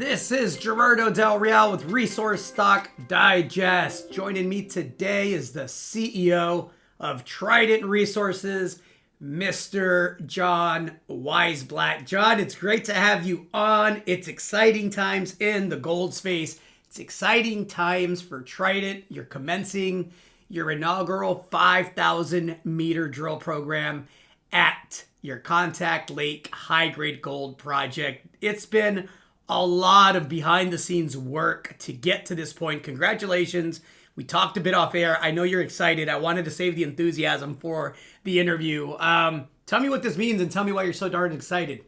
This is Gerardo Del Real with Resource Stock Digest. Joining me today is the CEO of Trident Resources, Mr. John Wiesblatt. John, it's great to have you on. It's exciting times in the gold space. It's exciting times for Trident. You're commencing your inaugural 5,000 meter drill program at your Contact Lake high-grade gold project. It's been a lot of behind-the-scenes work to get to this point. Congratulations. We talked a bit off air. I know you're excited. I wanted to save the enthusiasm for the interview. Tell me what this means and tell me why you're so darn excited.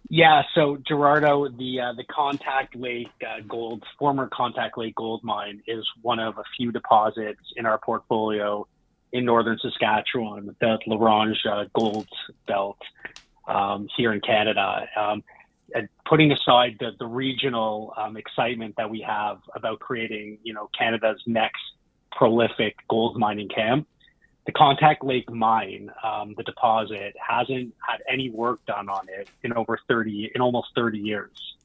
Yeah, so Gerardo, the Contact Lake former Contact Lake gold mine is one of a few deposits in our portfolio in northern Saskatchewan, the La Ronge Gold Belt here in Canada. Putting aside the regional excitement that we have about creating, Canada's next prolific gold mining camp, the Contact Lake mine, the deposit, hasn't had any work done on it in almost 30 years.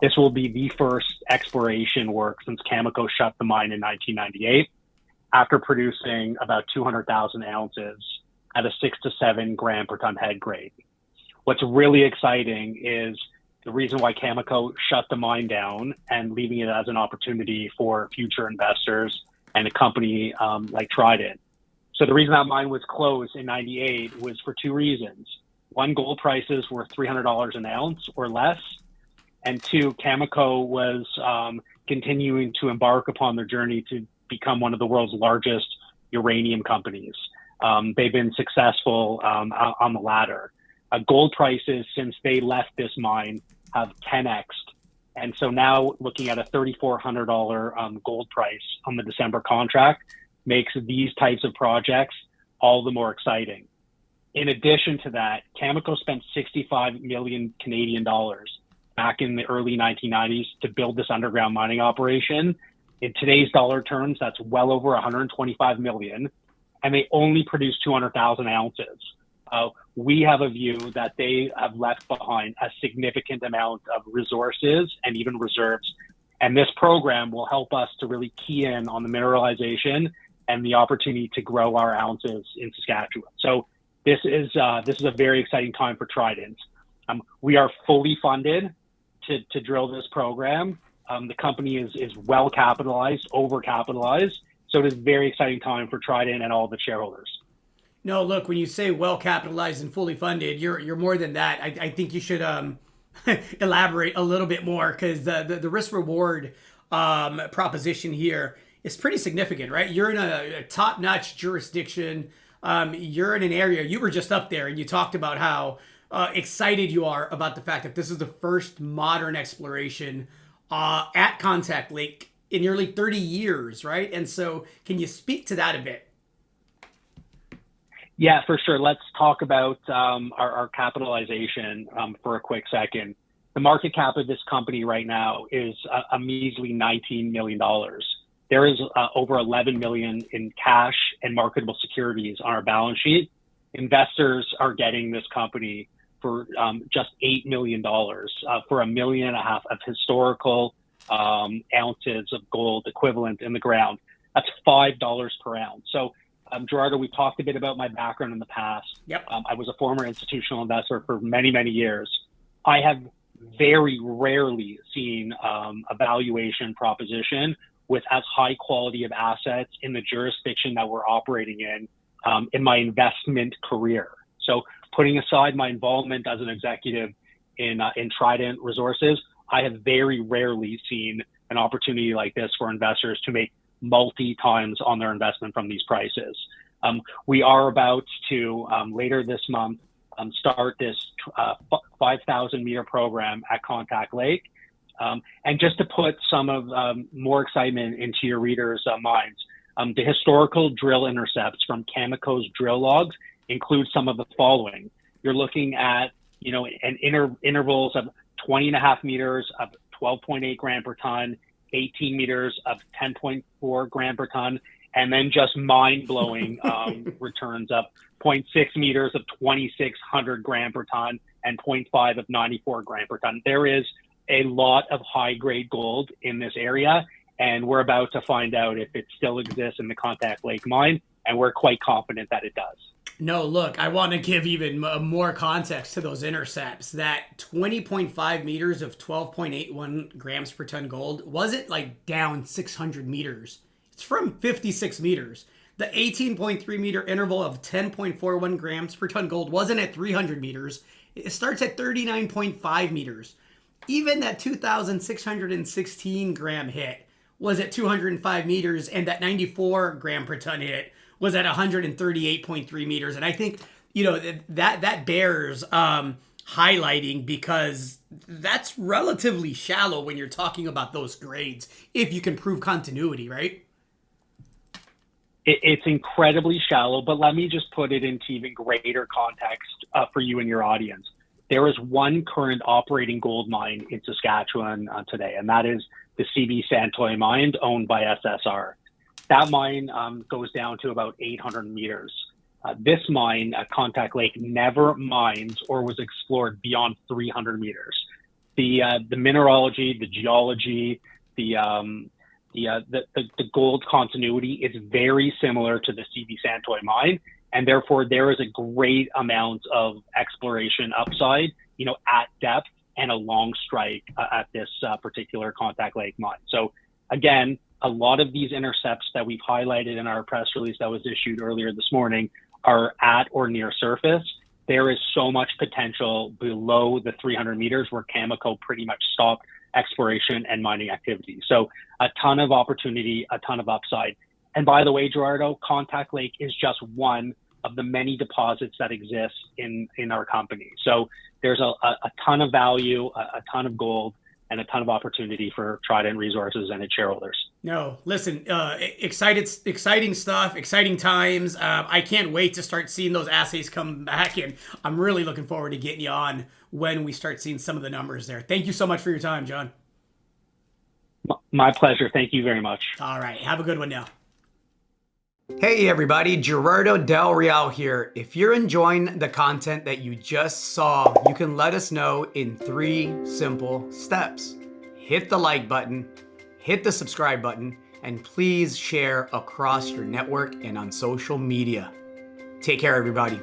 This will be the first exploration work since Cameco shut the mine in 1998, after producing about 200,000 ounces at a 6 to 7 gram per ton head grade. What's really exciting is the reason why Cameco shut the mine down and leaving it as an opportunity for future investors and a company like Trident. So the reason that mine was closed in 98 was for two reasons. One, gold prices were $300 an ounce or less. And two, Cameco was continuing to embark upon their journey to become one of the world's largest uranium companies. They've been successful on the latter. Gold prices since they left this mine have 10x'd. And so now looking at a $3,400 gold price on the December contract makes these types of projects all the more exciting. In addition to that, Cameco spent 65 million Canadian dollars back in the early 1990s to build this underground mining operation. In today's dollar terms, that's well over 125 million, and they only produce 200,000 ounces. We have a view that they have left behind a significant amount of resources and even reserves. And this program will help us to really key in on the mineralization and the opportunity to grow our ounces in Saskatchewan. So this is a very exciting time for Trident. We are fully funded to drill this program. The company is well capitalized, over capitalized. So it is a very exciting time for Trident and all of its shareholders. No, look, when you say well capitalized and fully funded, you're more than that. I think you should elaborate a little bit more, because the risk reward proposition here is pretty significant, right? You're in a top-notch jurisdiction. You're in an area, you were just up there and you talked about how excited you are about the fact that this is the first modern exploration at Contact Lake in nearly 30 years, right? And so can you speak to that a bit? Yeah, for sure. Let's talk about our capitalization for a quick second. The market cap of this company right now is a measly $19 million. There is over 11 million in cash and marketable securities on our balance sheet. Investors are getting this company for just $8 million for 1.5 million of historical ounces of gold equivalent in the ground. That's $5 per ounce. So Gerardo, we talked a bit about my background in the past. Yep. I was a former institutional investor for many, many years. I have very rarely seen a valuation proposition with as high quality of assets in the jurisdiction that we're operating in my investment career. So putting aside my involvement as an executive in Trident Resources, I have very rarely seen an opportunity like this for investors to make multi-times on their investment from these prices. We are about to, later this month, start this 5,000 meter program at Contact Lake. And just to put some of more excitement into your readers' minds, the historical drill intercepts from Cameco's drill logs include some of the following. You're looking at, intervals of 20.5 meters of 12.8 gram per ton, 18 meters of 10.4 gram per ton, and then just mind-blowing returns of 0.6 meters of 2,600 gram per ton and 0.5 of 94 gram per ton. There is a lot of high-grade gold in this area, and we're about to find out if it still exists in the Contact Lake mine, and we're quite confident that it does. No, look, I want to give even more context to those intercepts. That 20.5 meters of 12.81 grams per ton gold wasn't like down 600 meters. It's from 56 meters. The 18.3 meter interval of 10.41 grams per ton gold wasn't at 300 meters. It starts at 39.5 meters. Even that 2,616 gram hit was at 205 meters, and that 94 gram per ton hit was at 138.3 meters. And I think, that bears highlighting, because that's relatively shallow when you're talking about those grades, if you can prove continuity, right? It's incredibly shallow, but let me just put it into even greater context for you and your audience. There is one current operating gold mine in Saskatchewan today, and that is the CB Santoy mine, owned by SSR. That mine goes down to about 800 meters. This mine, Contact Lake, never mines or was explored beyond 300 meters. The mineralogy, the geology, the gold continuity is very similar to the CB Santoy mine, and therefore there is a great amount of exploration upside, at depth and a long strike at this particular Contact Lake mine. So again, a lot of these intercepts that we've highlighted in our press release that was issued earlier this morning are at or near surface. There is so much potential below the 300 meters where Cameco pretty much stopped exploration and mining activity. So a ton of opportunity, a ton of upside. And by the way, Gerardo, Contact Lake is just one of the many deposits that exist in our company. So there's a ton of value, a ton of gold, and a ton of opportunity for Trident Resources and its shareholders. No, listen, exciting stuff, exciting times. I can't wait to start seeing those assays come back, and I'm really looking forward to getting you on when we start seeing some of the numbers there. Thank you so much for your time, John. My pleasure. Thank you very much. All right. Have a good one now. Hey everybody, Gerardo Del Real here. If you're enjoying the content that you just saw, you can let us know in 3 simple steps. Hit the like button, hit the subscribe button, and please share across your network and on social media. Take care, everybody.